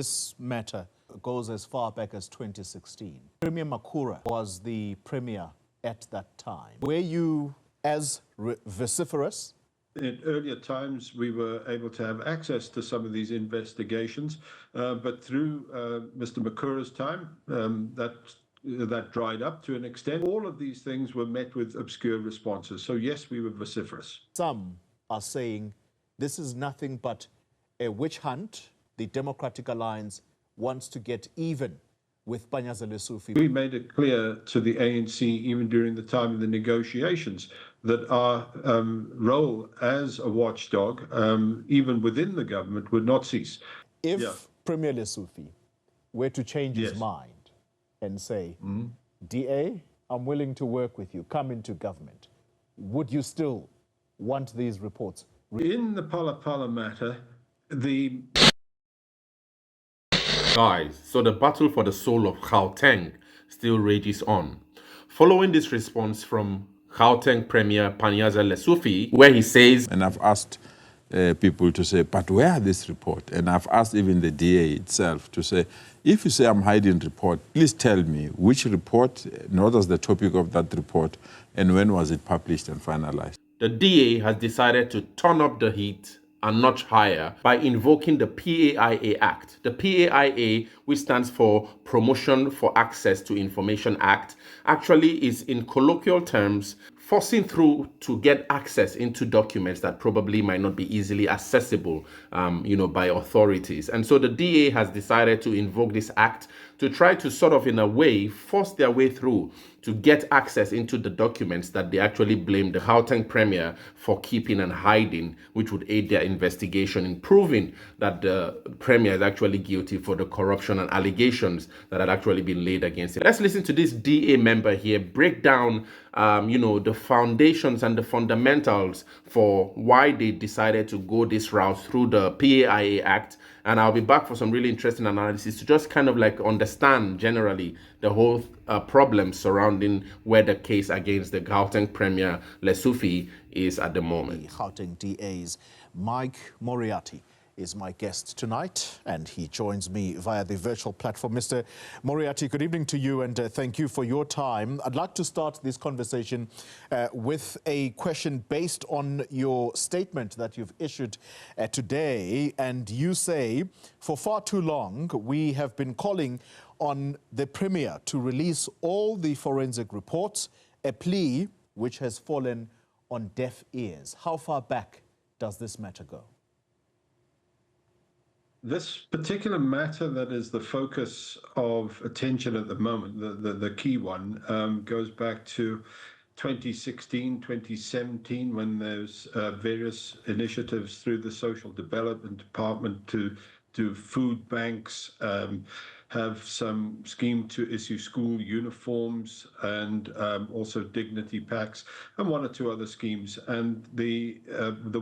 This matter goes as far back as 2016. Premier Makura was the premier at that time. Were you as vociferous? In earlier times, we were able to have access to some of these investigations, but through Mr. Makura's time, that dried up to an extent. All of these things were met with obscure responses. So yes, we were vociferous. Some are saying this is nothing but a witch hunt. The Democratic Alliance wants to get even with Premier Lesufi. We made it clear to the ANC, even during the time of the negotiations, that our role as a watchdog, even within the government, would not cease. If Premier Lesufi were to change his mind and say, DA, I'm willing to work with you, come into government, would you still want these reports? In the Pala matter, Guys, so the battle for the soul of Gauteng still rages on. Following this response from Gauteng Premier Panyaza Lesufi, where he says, and I've asked people to say, but where are this report? And I've asked even the DA itself to say, if you say I'm hiding report, please tell me which report, and what was the topic of that report, and when was it published and finalized? The DA has decided to turn up the heat a notch higher by invoking the PAIA Act. The PAIA, which stands for Promotion for Access to Information Act, actually is, in colloquial terms, forcing through to get access into documents that probably might not be easily accessible, by authorities. And so the DA has decided to invoke this act to try to sort of, in a way, force their way through to get access into the documents that they actually blame the Gauteng Premier for keeping and hiding, which would aid their investigation in proving that the Premier is actually guilty for the corruption and allegations that had actually been laid against him. Let's listen to this DA member here break down, the foundations and the fundamentals for why they decided to go this route through the PAIA Act. And I'll be back for some really interesting analysis to just kind of like understand generally the whole problem surrounding where the case against the Gauteng Premier Lesufi is at the moment. The Gauteng DA's Mike Moriati is my guest tonight, and he joins me via the virtual platform. Mr. Moriati, good evening to you, and thank you for your time. I'd like to start this conversation with a question based on your statement that you've issued today, and you say, for far too long, we have been calling on the Premier to release all the forensic reports, a plea which has fallen on deaf ears. How far back does this matter go? This particular matter that is the focus of attention at the moment, the key one, goes back to 2016, 2017, when there's various initiatives through the Social Development Department to do food banks, have some scheme to issue school uniforms, and also dignity packs, and one or two other schemes. And the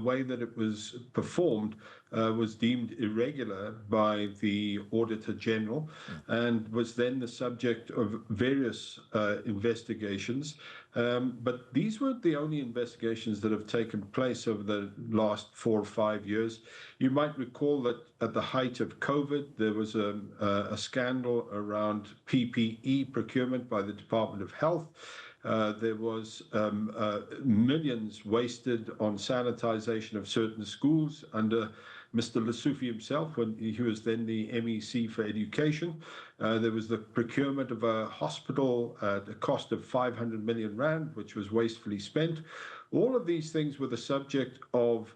way that it was performed was deemed irregular by the Auditor General, and was then the subject of various investigations. But these weren't the only investigations that have taken place over the last 4 or 5 years. You might recall that at the height of COVID, there was a scandal around PPE procurement by the Department of Health. There was millions wasted on sanitization of certain schools under Mr. Lesufi himself, when he was then the MEC for Education. There was the procurement of a hospital at a cost of 500 million rand, which was wastefully spent. All of these things were the subject of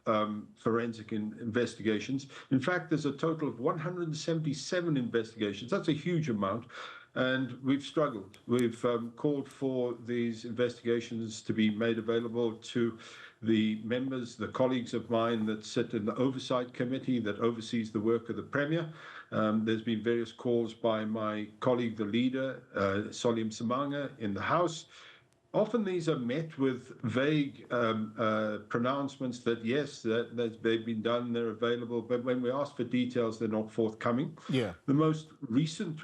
forensic investigations. In fact, there's a total of 177 investigations. That's a huge amount. And we've struggled. We've called for these investigations to be made available to the members, the colleagues of mine that sit in the Oversight Committee that oversees the work of the Premier. There's been various calls by my colleague, the leader, Solim Simanga, in the House. Often these are met with vague pronouncements that, yes, that they've been done, they're available, but when we ask for details, they're not forthcoming. Yeah. The most recent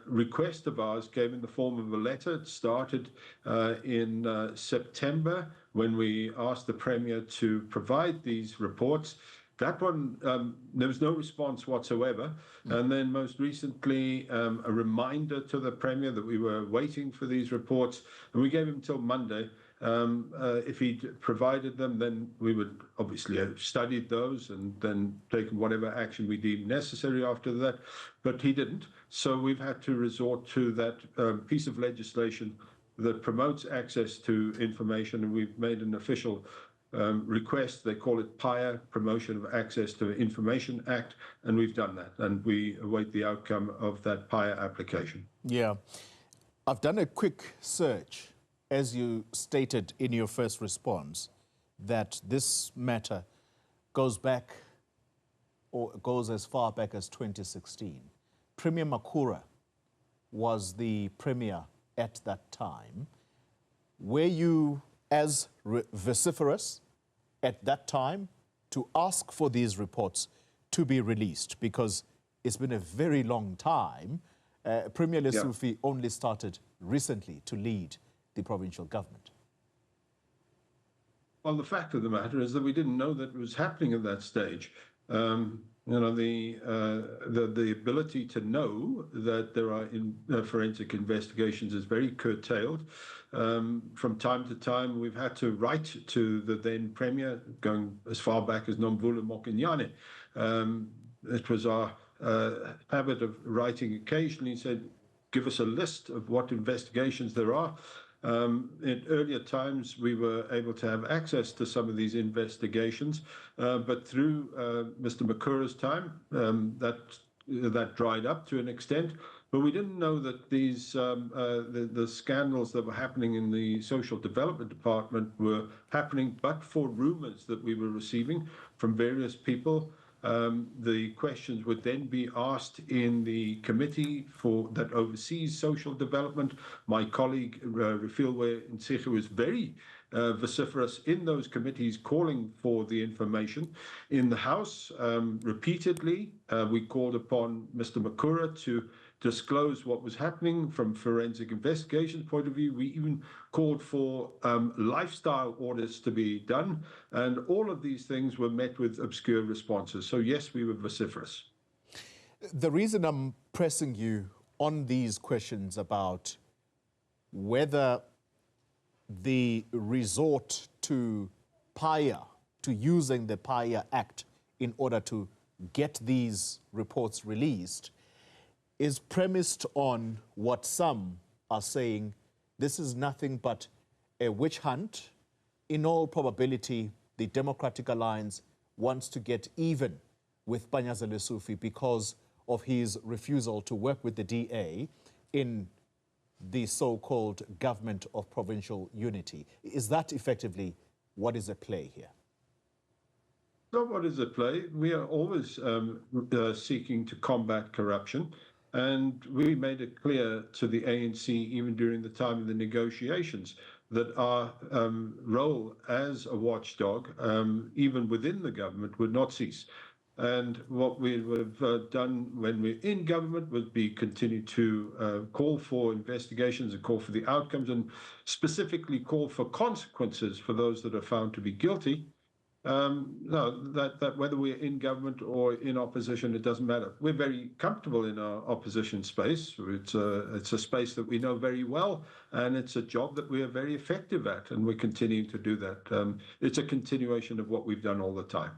request of ours came in the form of a letter. It started in September, when we asked the Premier to provide these reports. That one, there was no response whatsoever. And then most recently, a reminder to the Premier that we were waiting for these reports, and we gave him till Monday. If he'd provided them, then we would obviously have studied those and then taken whatever action we deemed necessary after that. But he didn't. So we've had to resort to that piece of legislation that promotes access to information, and we've made an official request. They call it PIA, Promotion of Access to Information Act, and we've done that, and we await the outcome of that PIA application. Yeah. I've done a quick search, as you stated in your first response, that this matter goes back, or goes as far back as 2016. Premier Makura was the premier at that time. Were you as vociferous at that time to ask for these reports to be released? Because it's been a very long time. Premier Lesufi only started recently to lead the provincial government. Well, the fact of the matter is that we didn't know that it was happening at that stage. You know, the ability to know that there are forensic investigations is very curtailed. From time to time, we've had to write to the then Premier, going as far back as Nomvula Mokinyane. It was our habit of writing occasionally, said, give us a list of what investigations there are. In earlier times, we were able to have access to some of these investigations, but through Mr. Makura's time, that dried up to an extent. But we didn't know that these the scandals that were happening in the Social Development Department were happening, but for rumors that we were receiving from various people. The questions would then be asked in the committee that oversees social development. My colleague, Refilwe Ntsiche, was very vociferous in those committees calling for the information. In the House, repeatedly, we called upon Mr. Makura to disclose what was happening from forensic investigations point of view. We even called for lifestyle audits to be done, and all of these things were met with obscure responses. So yes, we were vociferous. The reason I'm pressing you on these questions about whether the resort to PIA, to using the PIA Act in order to get these reports released, is premised on what some are saying this is nothing but a witch hunt. In all probability, the Democratic Alliance wants to get even with Premier Lesufi because of his refusal to work with the DA in the so-called government of provincial unity. Is that effectively what is at play here? Not what is at play. We are always seeking to combat corruption. And we made it clear to the ANC, even during the time of the negotiations, that our role as a watchdog, even within the government, would not cease. And what we would have done when we're in government would be continue to call for investigations and call for the outcomes, and specifically call for consequences for those that are found to be guilty. No, that whether we're in government or in opposition, it doesn't matter. We're very comfortable in our opposition space. It's a space that we know very well, and it's a job that we are very effective at, and we're continuing to do that. It's a continuation of what we've done all the time.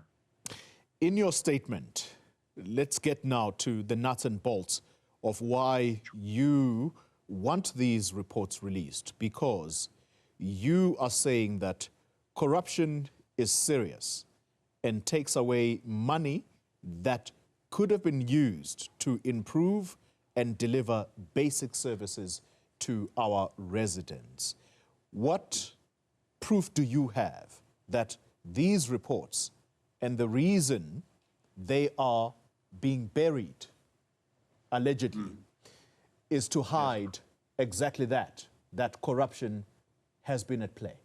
In your statement, let's get now to the nuts and bolts of why you want these reports released, because you are saying that corruption is serious and takes away money that could have been used to improve and deliver basic services to our residents. What proof do you have that these reports and the reason they are being buried, allegedly, is to hide exactly that corruption has been at play?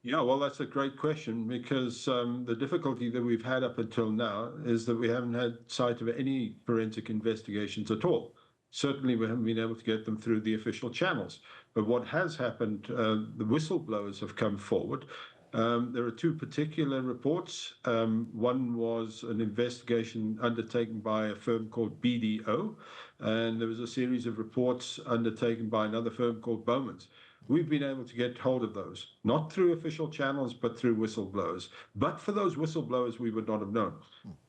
Yeah, well, that's a great question, because the difficulty that we've had up until now is that we haven't had sight of any forensic investigations at all. Certainly, we haven't been able to get them through the official channels. But what has happened, the whistleblowers have come forward There are two particular reports. One was an investigation undertaken by a firm called BDO, and there was a series of reports undertaken by another firm called Bowman's. We've been able to get hold of those, not through official channels, but through whistleblowers. But for those whistleblowers, we would not have known.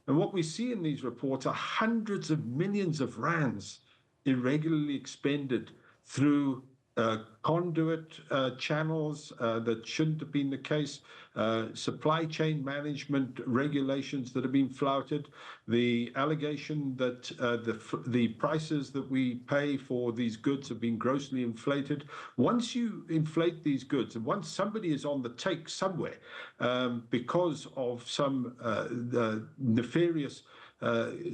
And what we see in these reports are hundreds of millions of rands irregularly expended through conduit channels that shouldn't have been the case, supply chain management regulations that have been flouted, the allegation that the prices that we pay for these goods have been grossly inflated. Once you inflate these goods, and once somebody is on the take somewhere because of some nefarious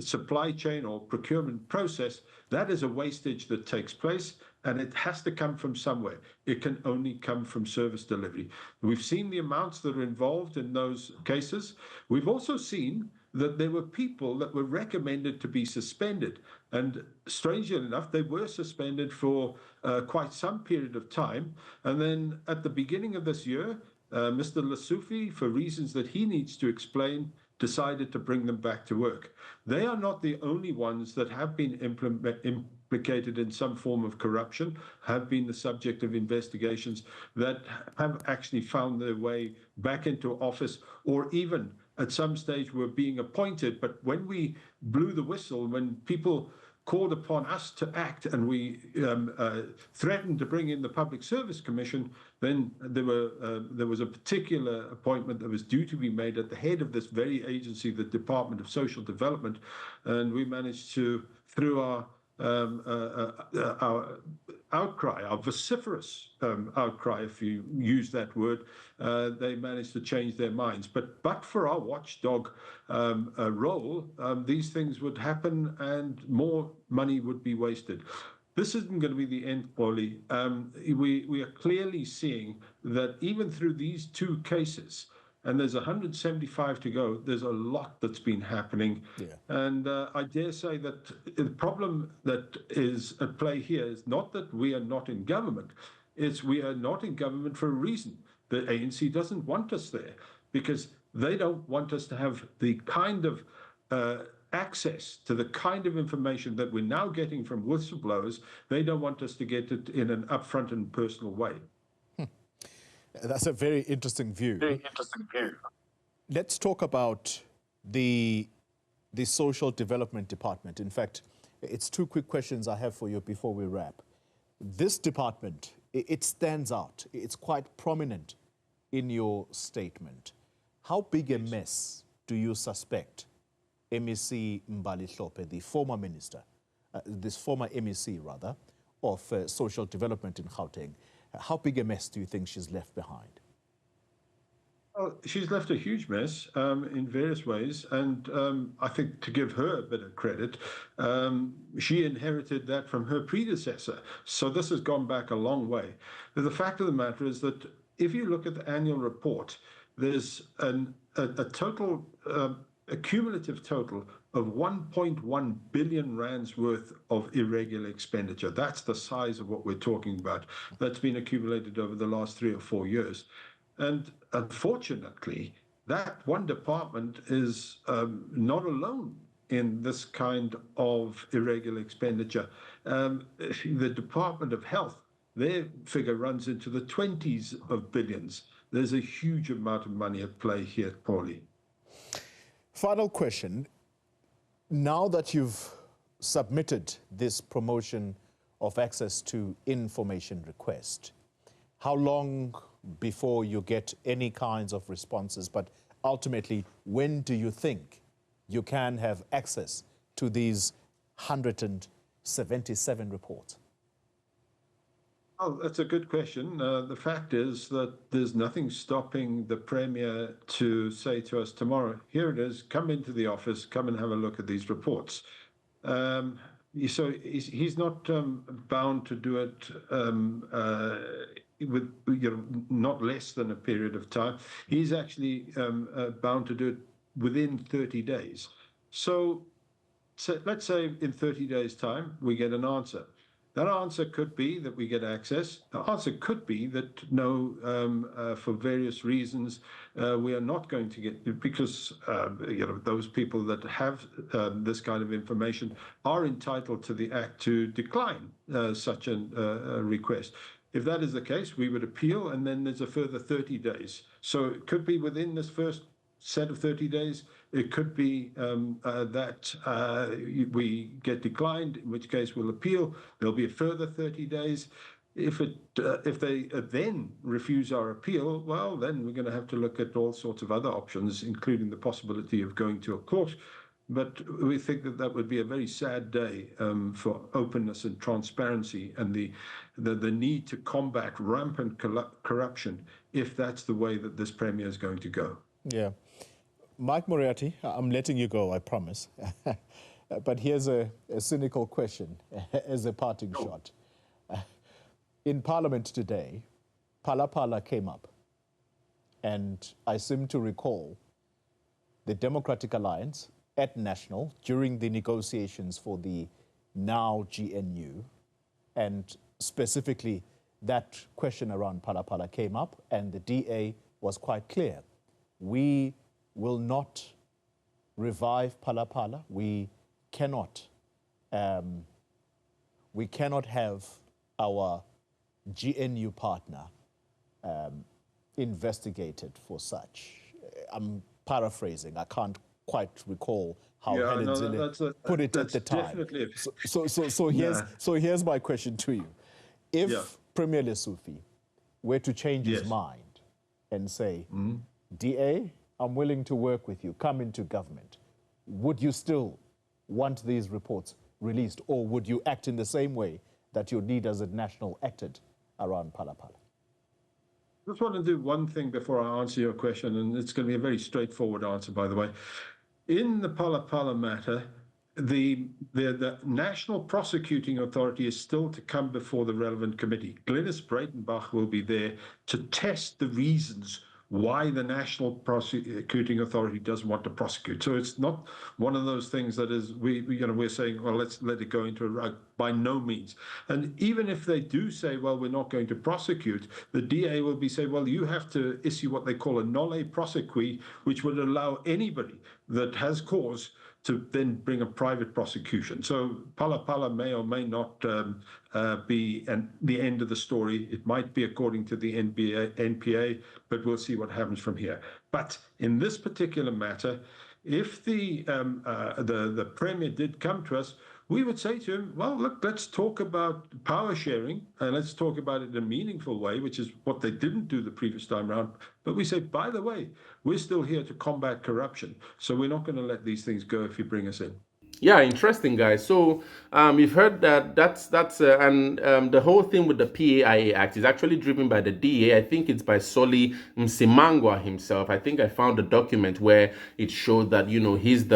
supply chain or procurement process, that is a wastage that takes place, and it has to come from somewhere. It can only come from service delivery. We've seen the amounts that are involved in those cases. We've also seen that there were people that were recommended to be suspended. And strangely enough, they were suspended for quite some period of time. And then at the beginning of this year, Mr. Lesufi, for reasons that he needs to explain, decided to bring them back to work. They are not the only ones that have been implicated in some form of corruption, have been the subject of investigations, that have actually found their way back into office, or even at some stage were being appointed. But when we blew the whistle, when people called upon us to act and we threatened to bring in the Public Service Commission, then there was a particular appointment that was due to be made at the head of this very agency, the Department of Social Development, and we managed to, through our outcry, our vociferous outcry, if you use that word, they managed to change their minds. But for our watchdog role, these things would happen and more money would be wasted. This isn't going to be the end, Paulie. We are clearly seeing that even through these two cases, and there's 175 to go, there's a lot that's been happening. Yeah. And I dare say that the problem that is at play here is not that we are not in government, it's we are not in government for a reason. The ANC doesn't want us there because they don't want us to have the kind of access to the kind of information that we're now getting from whistleblowers. They don't want us to get it in an upfront and personal way. That's a very interesting view. Let's talk about the Social Development Department. In fact, it's two quick questions I have for you before we wrap. This department, it stands out. It's quite prominent in your statement. How big a mess do you suspect MEC Mbali-Hlophe, the former minister, this former MEC rather, of social development in Gauteng, how big a mess do you think she's left behind? Well, she's left a huge mess in various ways, and I think to give her a bit of credit, she inherited that from her predecessor. So this has gone back a long way. The fact of the matter is that if you look at the annual report, there's a total, a cumulative total of 1.1 billion rands worth of irregular expenditure. That's the size of what we're talking about. That's been accumulated over the last 3 or 4 years. And unfortunately, that one department is not alone in this kind of irregular expenditure. The Department of Health, their figure runs into the 20s of billions. There's a huge amount of money at play here, Paulie. Final question. Now that you've submitted this promotion of access to information request, how long before you get any kinds of responses? But ultimately, when do you think you can have access to these 177 reports? Oh, that's a good question. The fact is that there's nothing stopping the Premier to say to us tomorrow, here it is, come into the office, come and have a look at these reports. So he's not bound to do it with not less than a period of time. He's actually bound to do it within 30 days. So let's say in 30 days' time, we get an answer. That answer could be that we get access. The answer could be that no, for various reasons, we are not going to get, because those people that have this kind of information are entitled to the Act to decline such a request. If that is the case, we would appeal, and then there's a further 30 days. So it could be within this first set of 30 days. It could be that we get declined, in which case we'll appeal. There'll be a further 30 days. If they then refuse our appeal, well, then we're going to have to look at all sorts of other options, including the possibility of going to a court. But we think that that would be a very sad day for openness and transparency and the need to combat rampant corruption if that's the way that this Premier is going to go. Yeah. Mike Moriati, I'm letting you go, I promise. But here's a cynical question as a parting shot. In Parliament today, Phala Phala came up, and I seem to recall the Democratic Alliance at National during the negotiations for the now GNU, and specifically that question around Phala Phala came up, and the DA was quite clear. We will not revive Phala Phala. We cannot have our GNU partner investigated for such. I'm paraphrasing. I can't quite recall how Helen Zille put it at the time. So here's my question to you. If Premier Lesufi were to change his mind and say, DA, I'm willing to work with you, come into government, would you still want these reports released, or would you act in the same way that your leaders at National acted around Phala Phala? I just want to do one thing before I answer your question, and it's going to be a very straightforward answer, by the way. In the Phala Phala matter, the National Prosecuting Authority is still to come before the relevant committee. Glynis Breitenbach will be there to test the reasons why the National Prosecuting Authority doesn't want to prosecute. So it's not one of those things that is we're saying, well, let's let it go into a rug. By no means. And even if they do say, well, we're not going to prosecute, the DA will be saying, well, you have to issue what they call a nolle prosequi, which would allow anybody that has cause to then bring a private prosecution. So Phala Phala may or may not be the end of the story. It might be according to the NPA, but we'll see what happens from here. But in this particular matter, if the Premier did come to us, we would say to him, well, look, let's talk about power sharing, and let's talk about it in a meaningful way, which is what they didn't do the previous time around. But we say, by the way, we're still here to combat corruption, so we're not going to let these things go if you bring us in. Yeah, interesting, guys. So you've heard that the whole thing with the PAIA Act is actually driven by the DA. I think it's by Solly Msimangwa himself. I think I found a document where it showed that, you know, his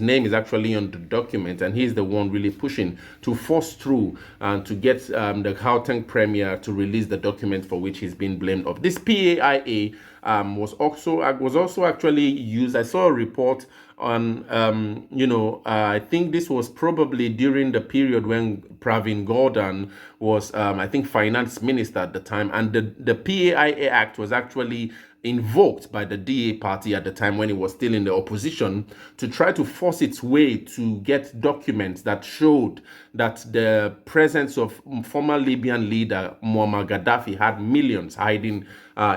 name is actually on the document, and he's the one really pushing to force through and to get the Gauteng Premier to release the document for which he's been blamed of. This PAIA was also actually used. I saw a report on, I think this was probably during the period when Pravin Gordhan was, I think, finance minister at the time. And the PAIA Act was actually invoked by the DA party at the time when it was still in the opposition to try to force its way to get documents that showed that the presence of former Libyan leader Muammar Gaddafi had millions hiding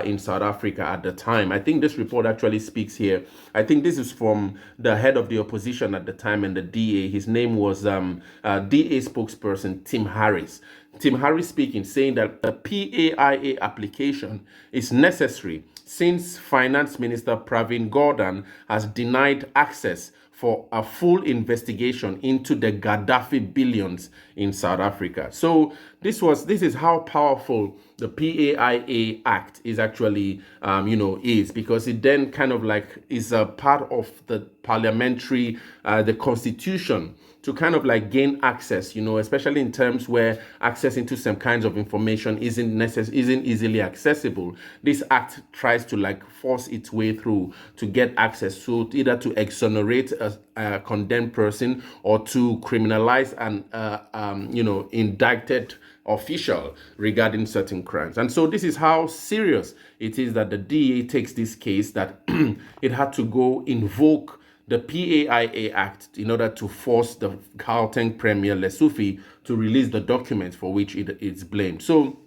in South Africa at the time. I think this report actually speaks here. I think this is from the head of the opposition at the time and the DA. His name was DA spokesperson Tim Harris. Tim Harris speaking, saying that the PAIA application is necessary since Finance Minister Pravin Gordhan has denied access for a full investigation into the Gaddafi billions in South Africa. So this is how powerful the PAIA Act is actually, is, because it then kind of like is a part of the parliamentary, the constitution to kind of like gain access, especially in terms where access into some kinds of information isn't easily accessible. This act tries to like force its way through to get access to either to exonerate a condemned person or to criminalize an indicted official regarding certain crimes. And so this is how serious it is that the DA takes this case, that it had to go invoke the PAIA Act in order to force the Gauteng Premier Lesufi to release the documents for which it's blamed. So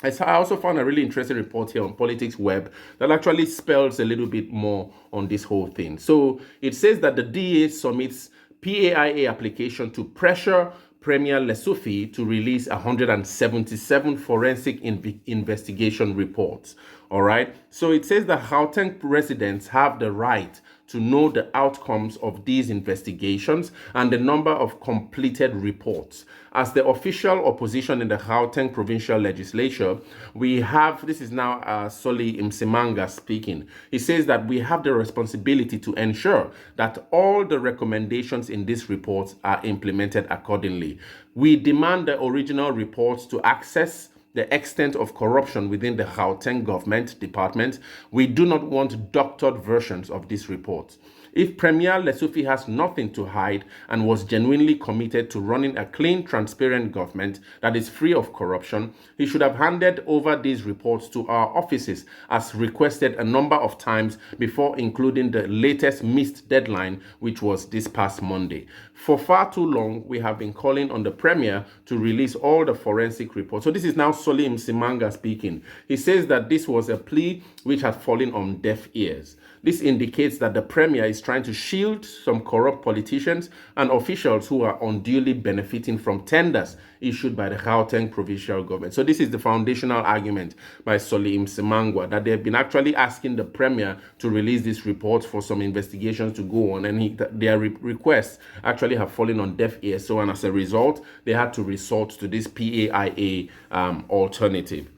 I also found a really interesting report here on Politics Web that actually spells a little bit more on this whole thing. So it says that the DA submits PAIA application to pressure Premier Lesufi to release 177 forensic investigation reports. All right. So it says that Gauteng residents have the right to know the outcomes of these investigations and the number of completed reports. As the official opposition in the Gauteng provincial legislature, we have, this is now Solly Msimanga speaking. He says that we have the responsibility to ensure that all the recommendations in these reports are implemented accordingly. We demand the original reports to access the extent of corruption within the Gauteng government department. We do not want doctored versions of these reports. If Premier Lesufi has nothing to hide and was genuinely committed to running a clean, transparent government that is free of corruption, he should have handed over these reports to our offices as requested a number of times before including the latest missed deadline, which was this past Monday. For far too long, we have been calling on the Premier to release all the forensic reports. So this is now Solly Msimanga speaking. He says that this was a plea which had fallen on deaf ears. This indicates that the Premier is trying to shield some corrupt politicians and officials who are unduly benefiting from tenders issued by the Gauteng provincial government. So this is the foundational argument by Solly Msimanga, that they've been actually asking the Premier to release these reports for some investigations to go on, and their requests actually have fallen on deaf ears. So, and as a result, they had to resort to this PAIA alternative.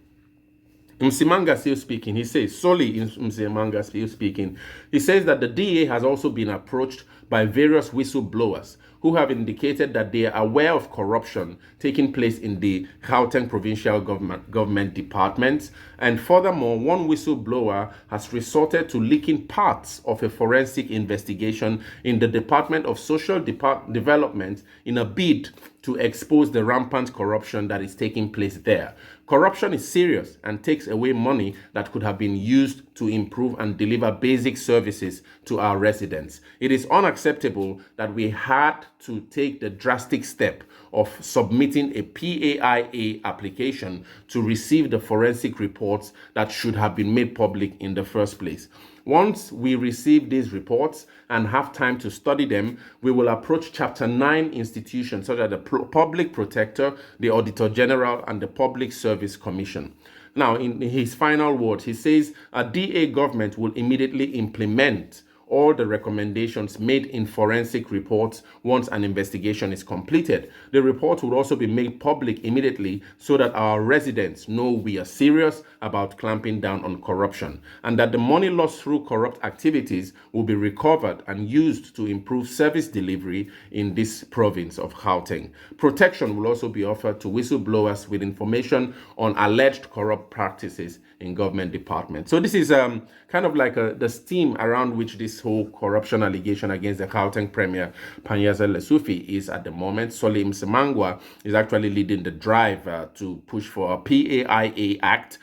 Msimanga still speaking. He says, Solly Msimanga still speaking. He says that the DA has also been approached by various whistleblowers who have indicated that they are aware of corruption taking place in the Gauteng provincial government departments. And furthermore, one whistleblower has resorted to leaking parts of a forensic investigation in the Department of Social Development in a bid to expose the rampant corruption that is taking place there. Corruption is serious and takes away money that could have been used to improve and deliver basic services to our residents. It is unacceptable that we had to take the drastic step of submitting a PAIA application to receive the forensic reports that should have been made public in the first place. Once we receive these reports and have time to study them, we will approach Chapter 9 institutions such as the Public Protector, the Auditor General, and the Public Service Commission. Now, in his final words, he says a DA government will immediately implement all the recommendations made in forensic reports once an investigation is completed. The report will also be made public immediately so that our residents know we are serious about clamping down on corruption, and that the money lost through corrupt activities will be recovered and used to improve service delivery in this province of Gauteng. Protection will also be offered to whistleblowers with information on alleged corrupt practices in government departments. So this is kind of like the steam around which this whole corruption allegation against the Gauteng Premier Premier Lesufi is at the moment. Solly Msimanga is actually leading the drive to push for a PAIA Act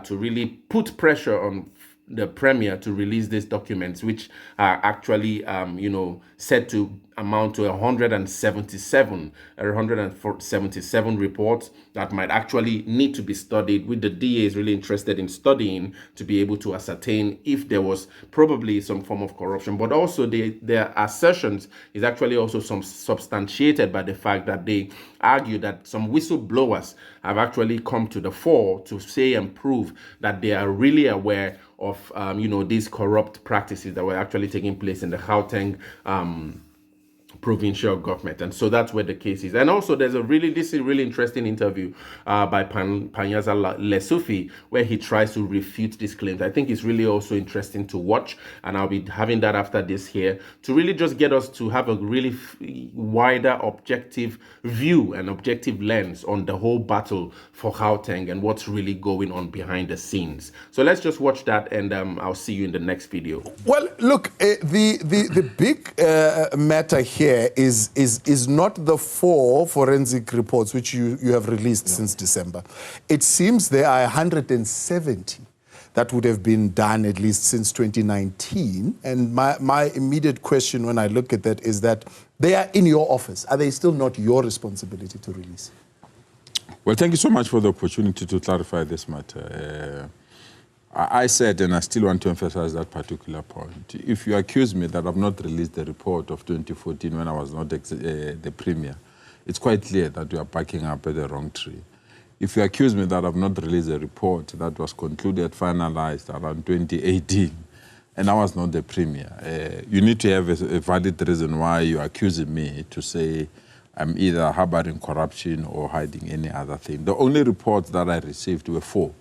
to really put pressure on the Premier to release these documents, which are actually, said to amount to 177 reports that might actually need to be studied, which the DA is really interested in studying to be able to ascertain if there was probably some form of corruption. But also their assertions is actually also some substantiated by the fact that they argue that some whistleblowers have actually come to the fore to say and prove that they are really aware of, these corrupt practices that were actually taking place in the Gauteng provincial government. And so that's where the case is. And also this is a really interesting interview by Panyaza Lesufi, where he tries to refute these claims. I think it's really also interesting to watch, and I'll be having that after this here to really just get us to have a really wider objective view and objective lens on the whole battle for Gauteng and what's really going on behind the scenes. So let's just watch that, and I'll see you in the next video. Well, look, the big matter here is not the 4 forensic reports which you have released since December. It seems there are 170 that would have been done at least since 2019. And my immediate question when I look at that is that they are in your office. Are they still not your responsibility to release? Well, thank you so much for the opportunity to clarify this matter. I said, and I still want to emphasize that particular point, if you accuse me that I've not released the report of 2014 when I was not the Premier, it's quite clear that you are backing up at the wrong tree. If you accuse me that I've not released a report that was concluded, finalized around 2018, and I was not the Premier, you need to have a valid reason why you're accusing me to say I'm either harboring corruption or hiding any other thing. The only reports that I received were 4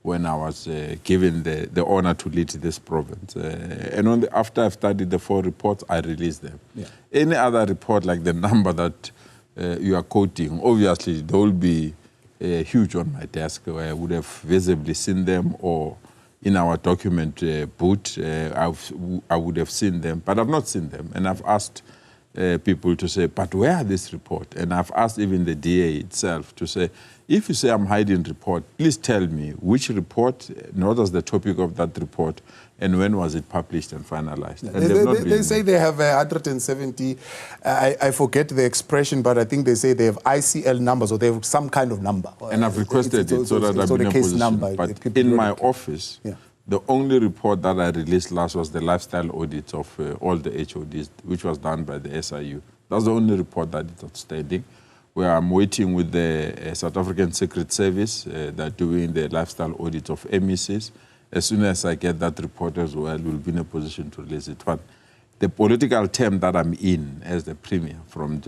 when I was given the honor to lead this province. And after I've studied the 4 reports, I released them. Yeah. Any other report like the number that you are quoting, obviously there will be huge on my desk where I would have visibly seen them, or in our document boot, I would have seen them, but I've not seen them. And I've asked people to say, but where are this report? And I've asked even the DA itself to say, if you say I'm hiding report, please tell me which report, what was the topic of that report, and when was it published and finalized? And they say they have 170, I forget the expression, but I think they say they have ICL numbers, or they have some kind of number. And I've requested it so that I've been in a position. Number, but in my office, the only report that I released last was the lifestyle audit of all the HODs, which was done by the SIU. That's the only report that is outstanding, where I'm waiting with the South African Secret Service. They're doing the lifestyle audit of MECs. As soon as I get that report as well, we'll be in a position to release it. But the political term that I'm in as the Premier from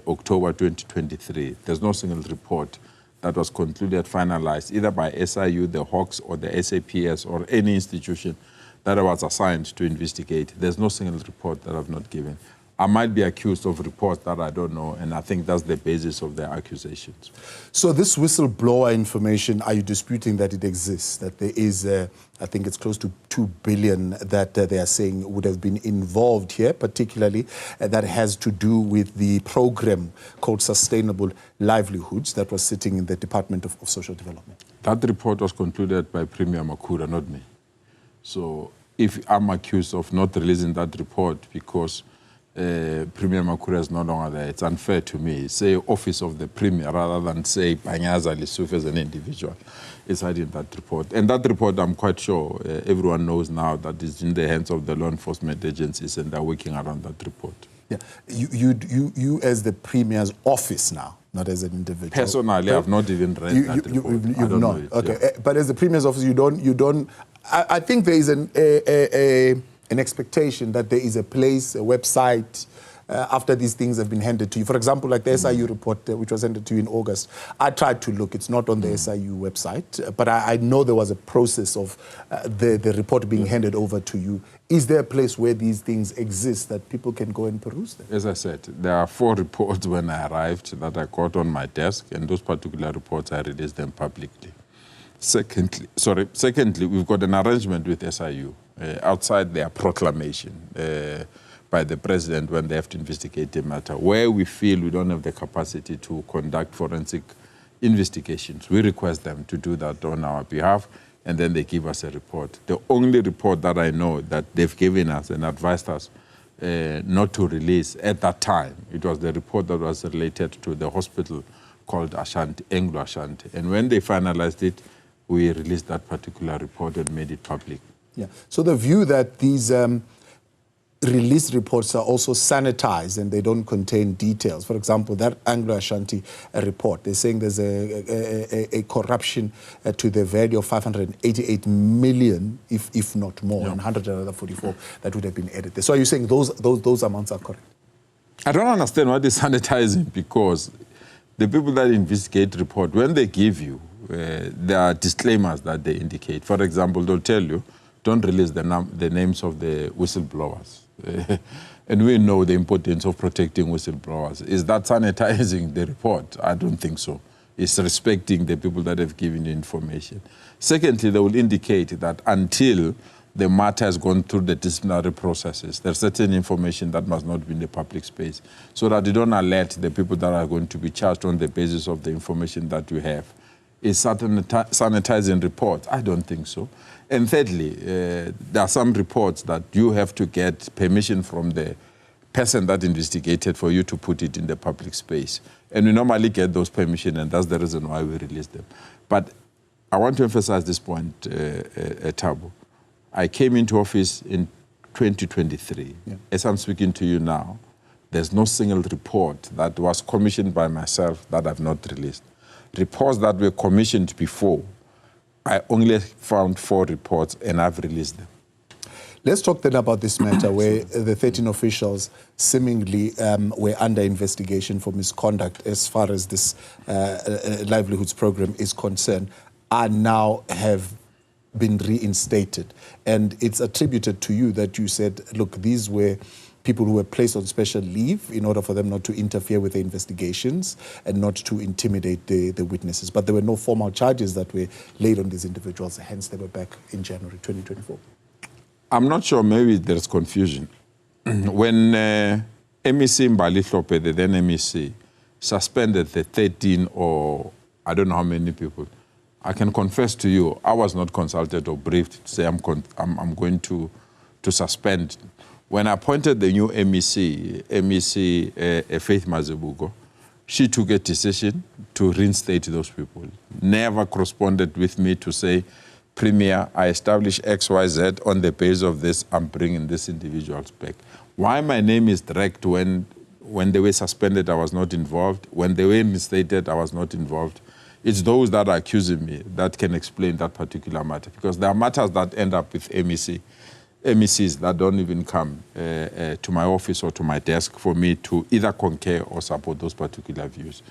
October 2023, there's no single report that was concluded, finalized, either by SIU, the Hawks, or the SAPS, or any institution that I was assigned to investigate. There's no single report that I've not given. I might be accused of reports that I don't know, and I think that's the basis of their accusations. So this whistleblower information, are you disputing that it exists, that there is, I think it's close to 2 billion that they are saying would have been involved here, particularly that has to do with the program called Sustainable Livelihoods that was sitting in the Department of Social Development? That report was concluded by Premier Makura, not me. So if I'm accused of not releasing that report because Premier Makura is no longer there, it's unfair to me. Say Office of the Premier rather than say Panyaza Lesufi as an individual is hiding that report. And that report, I'm quite sure everyone knows now that it's in the hands of the law enforcement agencies, and they're working around that report. Yeah, you as the Premier's office now, not as an individual. Personally, I've not even read that report. You've not. Okay, but as the Premier's office, you don't. I think there is an expectation that there is a place, a website, after these things have been handed to you. For example, like the SIU report, which was handed to you in August. I tried to look. It's not on the SIU website, but I know there was a process of the report being handed over to you. Is there a place where these things exist that people can go and peruse them? As I said, there are 4 reports when I arrived that I got on my desk, and those particular reports, I released them publicly. Secondly, we've got an arrangement with SIU outside their proclamation by the president when they have to investigate the matter. Where we feel we don't have the capacity to conduct forensic investigations, we request them to do that on our behalf, and then they give us a report. The only report that I know that they've given us and advised us not to release at that time, it was the report that was related to the hospital called Ashanti, Anglo Ashanti. And when they finalized it, we released that particular report and made it public. Yeah. So the view that these released reports are also sanitized and they don't contain details. For example, that Anglo Ashanti report, they're saying there's a corruption to the value of 588 million, if not more, and 144 that would have been added there. So are you saying those amounts are correct? I don't understand what is sanitizing, because the people that investigate report, when they give you, there are disclaimers that they indicate. For example, they'll tell you, don't release the names of the whistleblowers. And we know the importance of protecting whistleblowers. Is that sanitizing the report? I don't think so. It's respecting the people that have given the information. Secondly, they will indicate that until the matter has gone through the disciplinary processes, there's certain information that must not be in the public space, so that you don't alert the people that are going to be charged on the basis of the information that you have. Is sanitizing reports? I don't think so. And thirdly, there are some reports that you have to get permission from the person that investigated for you to put it in the public space. And we normally get those permissions, and that's the reason why we release them. But I want to emphasize this point, Thabo. I came into office in 2023. Yeah. As I'm speaking to you now, there's no single report that was commissioned by myself that I've not released. Reports that were commissioned before, I only found 4 reports, and I've released them. Let's talk then about this matter where the 13 officials seemingly were under investigation for misconduct as far as this livelihoods program is concerned, are now have been reinstated. And it's attributed to you that you said, look, these were people who were placed on special leave in order for them not to interfere with the investigations and not to intimidate the witnesses. But there were no formal charges that were laid on these individuals, hence they were back in January 2024. I'm not sure, maybe there's confusion. When MEC Mbali-Hlope, the then MEC, suspended the 13 or I don't know how many people, I can confess to you, I was not consulted or briefed to say I'm going to suspend. When I appointed the new MEC, Faith Mazibuko, she took a decision to reinstate those people. Never corresponded with me to say, Premier, I established XYZ on the basis of this, I'm bringing these individuals back. Why my name is dragged when they were suspended, I was not involved. When they were reinstated, I was not involved. It's those that are accusing me that can explain that particular matter, because there are matters that end up with MECs that don't even come to my office or to my desk for me to either concur or support those particular views.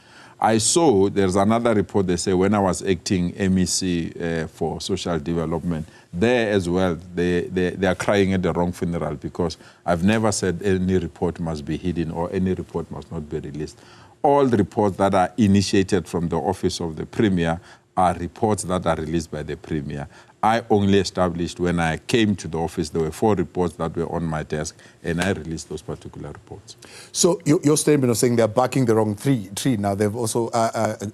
I saw there's another report, they say when I was acting MEC for social development, there as well, they are crying at the wrong funeral, because I've never said any report must be hidden or any report must not be released. All the reports that are initiated from the office of the Premier are reports that are released by the Premier. I only established when I came to the office, there were 4 reports that were on my desk, and I released those particular reports. So your statement of saying they're backing the wrong tree now, they've also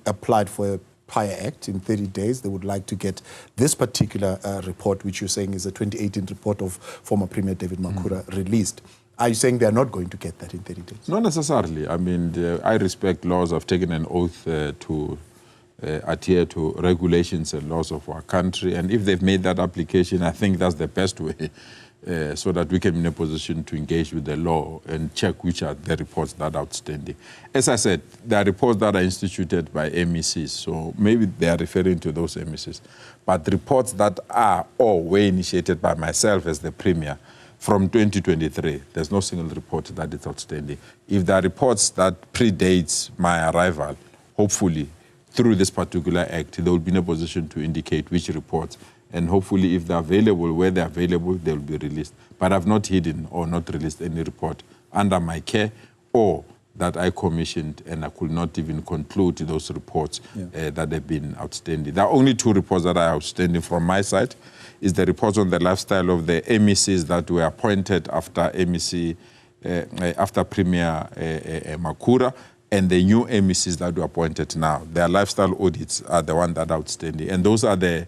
applied for a higher act in 30 days. They would like to get this particular report, which you're saying is a 2018 report of former Premier David Makhura, released. Are you saying they're not going to get that in 30 days? Not necessarily. I mean, I respect laws. I've taken an oath to adhere to regulations and laws of our country. And if they've made that application, I think that's the best way so that we can be in a position to engage with the law and check which are the reports that are outstanding. As I said, there are reports that are instituted by MECs, so maybe they are referring to those MECs. But reports that are or were initiated by myself as the Premier from 2023, there's no single report that is outstanding. If there are reports that predates my arrival, hopefully, through this particular act, they will be in a position to indicate which reports, and hopefully if they're available, where they're available, they will be released. But I've not hidden or not released any report under my care or that I commissioned, and I could not even conclude those reports that have been outstanding. There are only 2 reports that are outstanding from my side. Is the reports on the lifestyle of the MECs that were appointed after after Premier Makhura, and the new MECs that were appointed now. Their lifestyle audits are the one that are outstanding. And those are the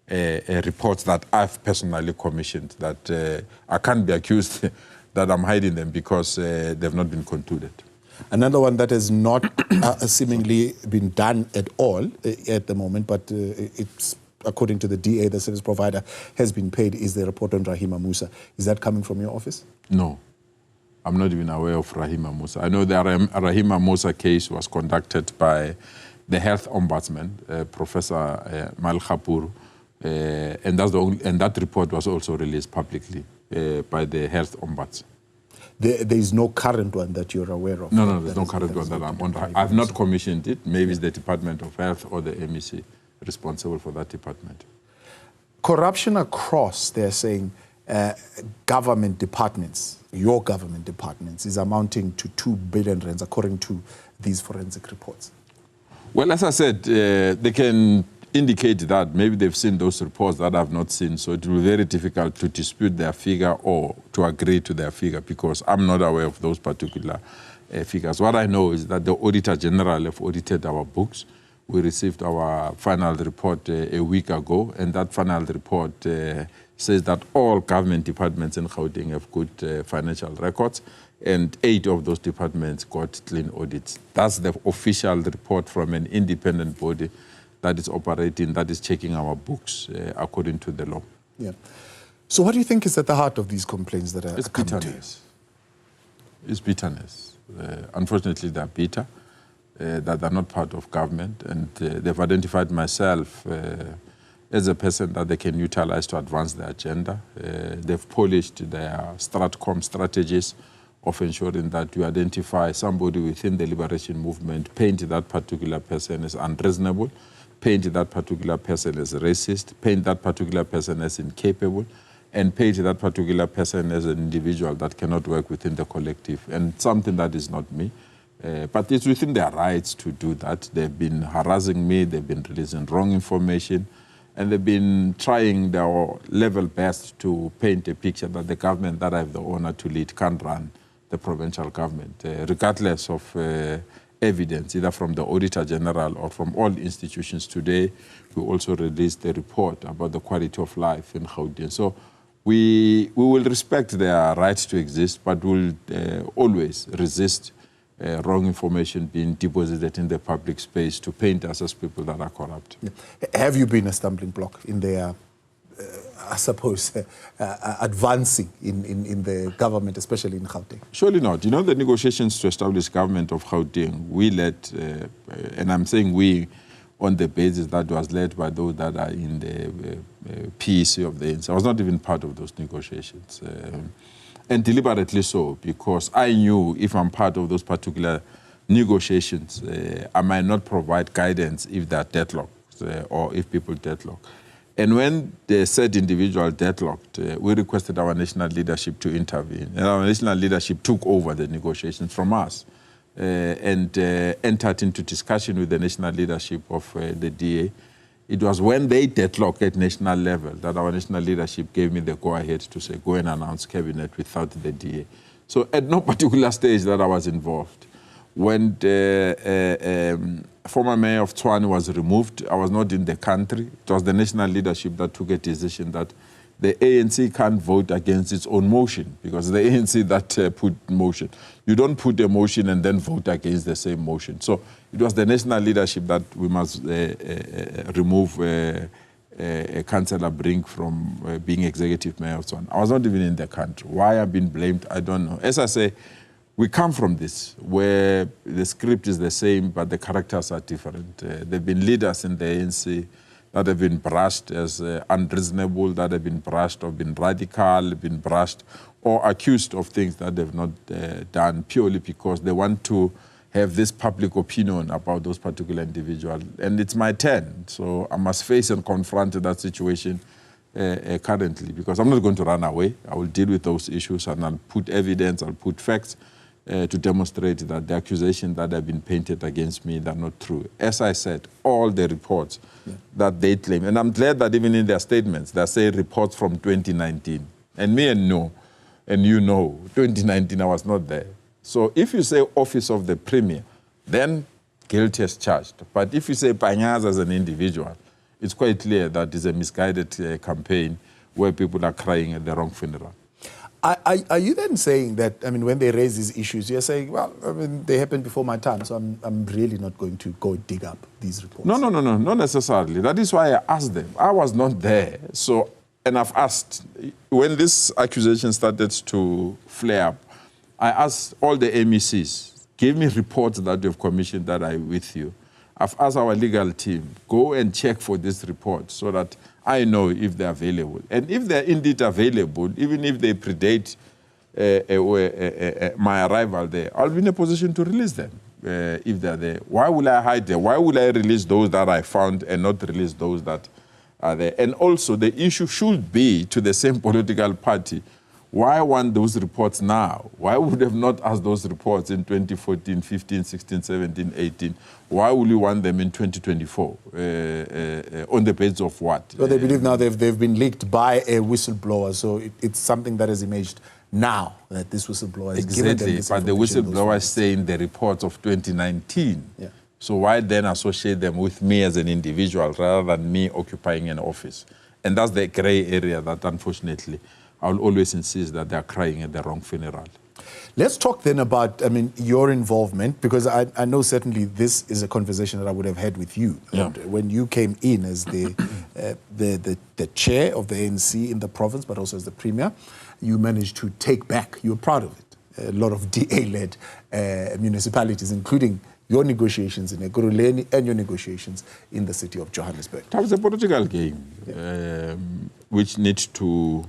reports that I've personally commissioned, that I can't be accused that I'm hiding them, because they've not been concluded. Another one that has not seemingly been done at all at the moment, but it's according to the DA, the service provider, has been paid, is the report on Rahima Musa. Is that coming from your office? No. I'm not even aware of Rahima Musa. I know the Rahima Musa case was conducted by the Health Ombudsman, Professor Malkhapur, and that report was also released publicly by the Health Ombudsman. there is no current one that you're aware of? No, there's no current one that I'm on. I've not commissioned it. Maybe it's the Department of Health or the MEC responsible for that department. Corruption across, they're saying, government departments, your government departments, is amounting to 2 billion rands, according to these forensic reports. Well, as I said, they can indicate that. Maybe they've seen those reports that I've not seen, so it will be very difficult to dispute their figure or to agree to their figure, because I'm not aware of those particular figures. What I know is that the Auditor General have audited our books. We received our final report a week ago, and that final report says that all government departments in Gauteng have good financial records, and 8 of those departments got clean audits. That's the official report from an independent body that is operating, that is checking our books according to the law. Yeah. So what do you think is at the heart of these complaints that are coming to you? It's bitterness. Unfortunately, they're bitter, that they're not part of government, and they've identified myself as a person that they can utilize to advance their agenda. They've polished their Stratcom strategies of ensuring that you identify somebody within the liberation movement, paint that particular person as unreasonable, paint that particular person as racist, paint that particular person as incapable, and paint that particular person as an individual that cannot work within the collective, and something that is not me. But it's within their rights to do that. They've been harassing me, they've been releasing wrong information, and they've been trying their level best to paint a picture that the government that I have the honor to lead can't run the provincial government, regardless of evidence, either from the Auditor General or from all institutions. Today, we also released a report about the quality of life in Gauteng. So we will respect their rights to exist, but we'll always resist wrong information being deposited in the public space to paint us as people that are corrupt. Yeah. Have you been a stumbling block in their, I suppose, advancing in the government, especially in Gauteng? Surely not. You know, the negotiations to establish government of Gauteng, we led, and I'm saying we, on the basis that was led by those that are in the PEC of the ANC. I was not even part of those negotiations. And deliberately so, because I knew if I'm part of those particular negotiations, I might not provide guidance if they're deadlocked or if people deadlock. And when the said individual deadlocked, we requested our national leadership to intervene. And our national leadership took over the negotiations from us and entered into discussion with the national leadership of the DA. It was when they deadlocked at national level that our national leadership gave me the go-ahead to say, go and announce cabinet without the DA. So at no particular stage that I was involved. When the former mayor of Tshwane was removed, I was not in the country. It was the national leadership that took a decision that the ANC can't vote against its own motion, because the ANC that put motion. You don't put a motion and then vote against the same motion. So it was the national leadership that we must remove Councillor Brink from being executive mayor of Tshwane. I was not even in the country. Why I've been blamed, I don't know. As I say, we come from this, where the script is the same, but the characters are different. There have been leaders in the ANC that have been brushed as unreasonable, that have been brushed or been radical, been brushed or accused of things that they've not done, purely because they want to have this public opinion about those particular individuals. And it's my turn, so I must face and confront that situation currently, because I'm not going to run away. I will deal with those issues, and I'll put evidence, I'll put facts to demonstrate that the accusations that have been painted against me, they're not true. As I said, all the reports that they claim, and I'm glad that even in their statements, they say reports from 2019. And me and you know, 2019 I was not there. So if you say office of the Premier, then guilty as charged. But if you say Panyaz as an individual, it's quite clear that it's a misguided campaign where people are crying at the wrong funeral. Are you then saying that, I mean, when they raise these issues, you're saying, well, I mean, they happened before my time, so I'm really not going to go dig up these reports? No, not necessarily. That is why I asked them. I was not there. So, and I've asked, when this accusation started to flare up, I asked all the MECs, give me reports that you've commissioned that are with you. I've asked our legal team, go and check for this report so that I know if they're available. And if they're indeed available, even if they predate my arrival there, I'll be in a position to release them if they're there. Why will I hide them? Why will I release those that I found and not release those that are there? And also, the issue should be to the same political party. Why want those reports now? Why would have not asked those reports in 2014, 15, 16, 17, 18? Why will you want them in 2024? On the basis of what? So they believe now they've been leaked by a whistleblower, so it's something that has emerged now that this whistleblower has given them this but the whistleblower is saying the reports of 2019. Yeah. So why then associate them with me as an individual rather than me occupying an office? And that's the grey area that, unfortunately, I'll always insist that they're crying at the wrong funeral. Let's talk then about, your involvement, because I know certainly this is a conversation that I would have had with you. Yeah. When you came in as the chair of the ANC in the province, but also as the premier, you managed to take back, you were proud of it, a lot of DA-led municipalities, including your negotiations in Ekurhuleni and your negotiations in the city of Johannesburg. That was a political game, which needs to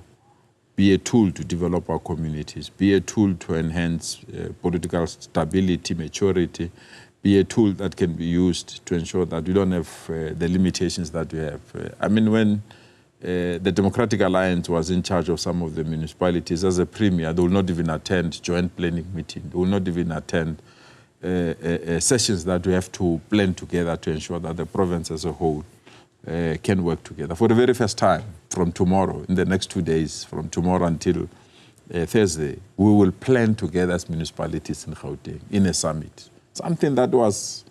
be a tool to develop our communities, be a tool to enhance political stability, maturity, be a tool that can be used to ensure that we don't have the limitations that we have. When the Democratic Alliance was in charge of some of the municipalities, as a premier, they will not even attend joint planning meetings. They will not even attend sessions that we have to plan together to ensure that the province as a whole can work together. For the very first time, from tomorrow, in the next 2 days, from tomorrow until Thursday, we will plan together as municipalities in Gauteng in a summit. Something that was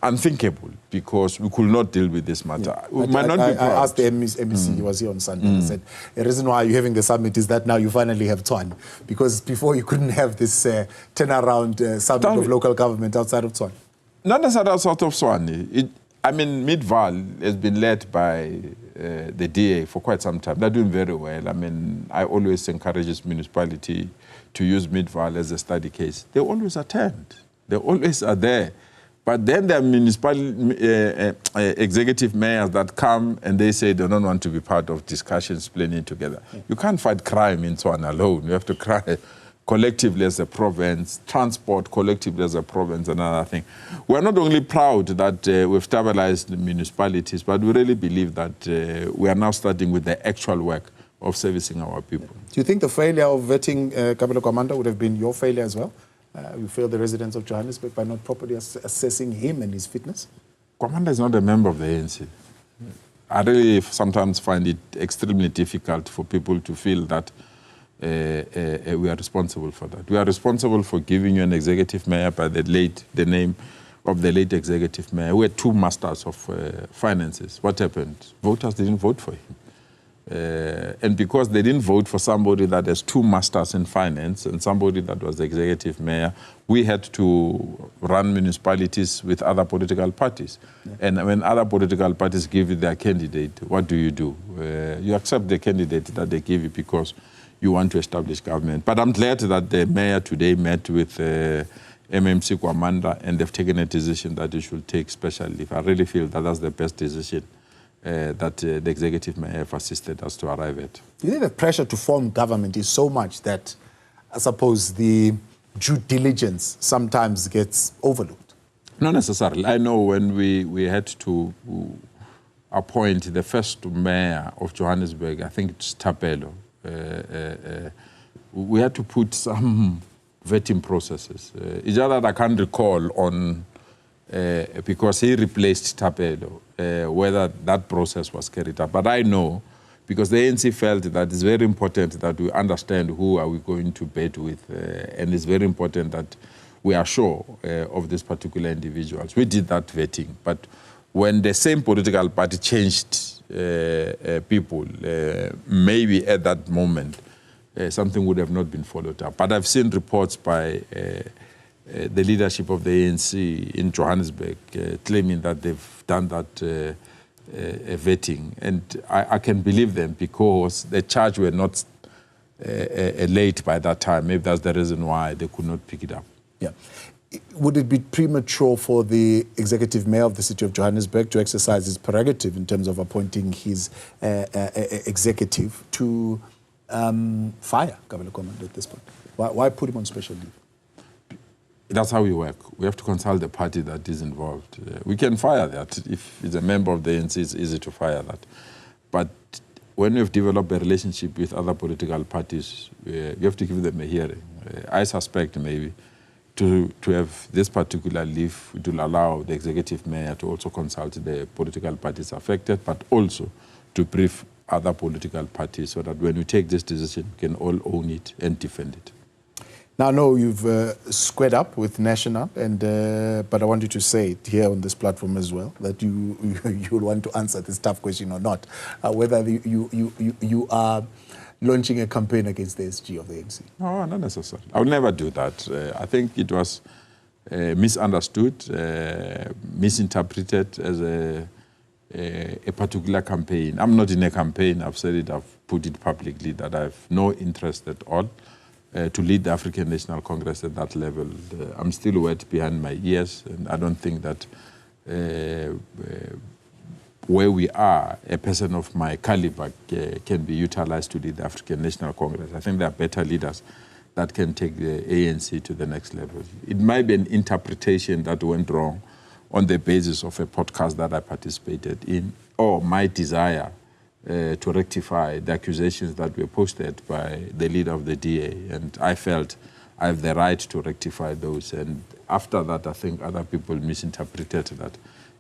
unthinkable because we could not deal with this matter. Yeah. We might not be proud. I asked the MEC, he was here on Sunday, I said, the reason why you're having the summit is that now you finally have Tshwane, because before you couldn't have this turnaround summit of local government outside of Tshwane. Not necessarily outside of Tshwane. Midvaal has been led by the DA for quite some time. They're doing very well. I always encourage this municipality to use Midvaal as a study case. They always attend. They always are there. But then there are municipal executive mayors that come and they say they don't want to be part of discussions planning together. Yeah. You can't fight crime in Tshwane alone. You have to cry collectively as a province, transport collectively as a province, another thing. We're not only proud that we've stabilized the municipalities, but we really believe that we are now starting with the actual work of servicing our people. Do you think the failure of vetting Kabelo Kwamanda would have been your failure as well? You failed the residents of Johannesburg by not properly assessing him and his fitness? Kwamanda is not a member of the ANC. I really sometimes find it extremely difficult for people to feel that we are responsible for that. We are responsible for giving you an executive mayor by the name of the late executive mayor. We had two masters of finances. What happened? Voters didn't vote for him. And because they didn't vote for somebody that has two masters in finance and somebody that was the executive mayor, we had to run municipalities with other political parties. Yeah. And when other political parties give you their candidate, what do? You accept the candidate that they give you because you want to establish government. But I'm glad that the mayor today met with MMC Kwamanda and they've taken a decision that they should take special leave. I really feel that that's the best decision that the executive may have assisted us to arrive at. You think the pressure to form government is so much that I suppose the due diligence sometimes gets overlooked? Not necessarily. I know when we had to appoint the first mayor of Johannesburg, I think it's Thapelo, we had to put some vetting processes. It's just that I can't recall on, because he replaced Thapelo, whether that process was carried out. But I know, because the ANC felt that it's very important that we understand who are we going to bet with, and it's very important that we are sure of these particular individuals. We did that vetting, but when the same political party changed people, maybe at that moment, something would have not been followed up. But I've seen reports by the leadership of the ANC in Johannesburg claiming that they've done that vetting. And I can believe them because the charge were not late by that time. Maybe that's the reason why they could not pick it up. Yeah. Would it be premature for the executive mayor of the city of Johannesburg to exercise his prerogative in terms of appointing his executive to fire Kabelo Komando at this point? Why put him on special leave? That's how we work. We have to consult the party that is involved. We can fire that. If it's a member of the ANC, it's easy to fire that. But when you've developed a relationship with other political parties, you have to give them a hearing. I suspect maybe to have this particular leave, it will allow the executive mayor to also consult the political parties affected, but also to brief other political parties so that when we take this decision, we can all own it and defend it. Now, I know you've squared up with National, but I want you to say it here on this platform as well, that you will want to answer this tough question or not, whether you are launching a campaign against the SG of the ANC. No, not necessarily. I will never do that. I think it was misunderstood, misinterpreted as a particular campaign. I'm not in a campaign. I've said it, I've put it publicly, that I have no interest at all to lead the African National Congress at that level. I'm still wet behind my ears, and I don't think that where we are, a person of my caliber can be utilized to lead the African National Congress. I think there are better leaders that can take the ANC to the next level. It might be an interpretation that went wrong on the basis of a podcast that I participated in, or my desire to rectify the accusations that were posted by the leader of the DA. And I felt I have the right to rectify those. And after that, I think other people misinterpreted that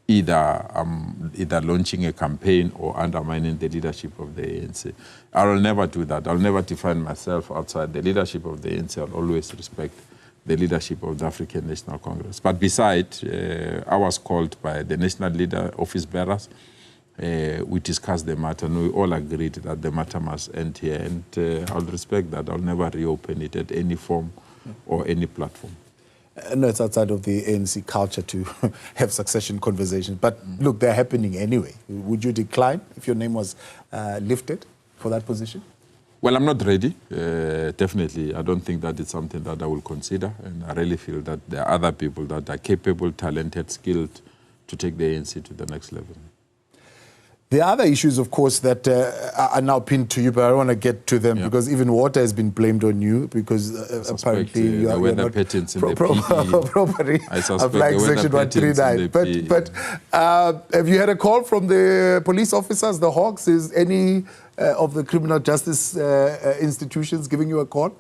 either launching a campaign or undermining the leadership of the ANC. I will never do that. I'll never define myself outside the leadership of the ANC. I'll always respect the leadership of the African National Congress. But besides, I was called by the national leader, office bearers. We discussed the matter, and we all agreed that the matter must end here. And I'll respect that. I'll never reopen it at any form or any platform. No, it's outside of the ANC culture to have succession conversations. But look, they're happening anyway. Would you decline if your name was lifted for that position? Well, I'm not ready. Definitely, I don't think that it's something that I will consider. And I really feel that there are other people that are capable, talented, skilled to take the ANC to the next level. The other issues, of course, that are now pinned to you, but I don't want to get to them because even water has been blamed on you because apparently you are not patents in the PE. properly I suspect applying Section 139. But have you had a call from the police officers, the Hawks? Is any of the criminal justice institutions giving you a call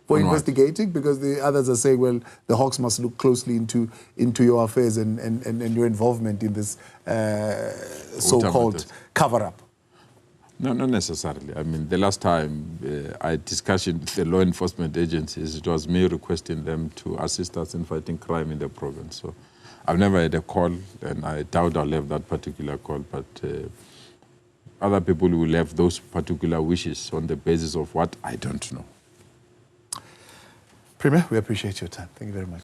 for investigating? Because the others are saying, well, the Hawks must look closely into your affairs and your involvement in this so-called cover-up. No, not necessarily. I mean, the last time I discussed with the law enforcement agencies, it was me requesting them to assist us in fighting crime in the province. So I've never had a call, and I doubt I'll have that particular call, but other people will have those particular wishes on the basis of what I don't know. Premier, we appreciate your time. Thank you very much.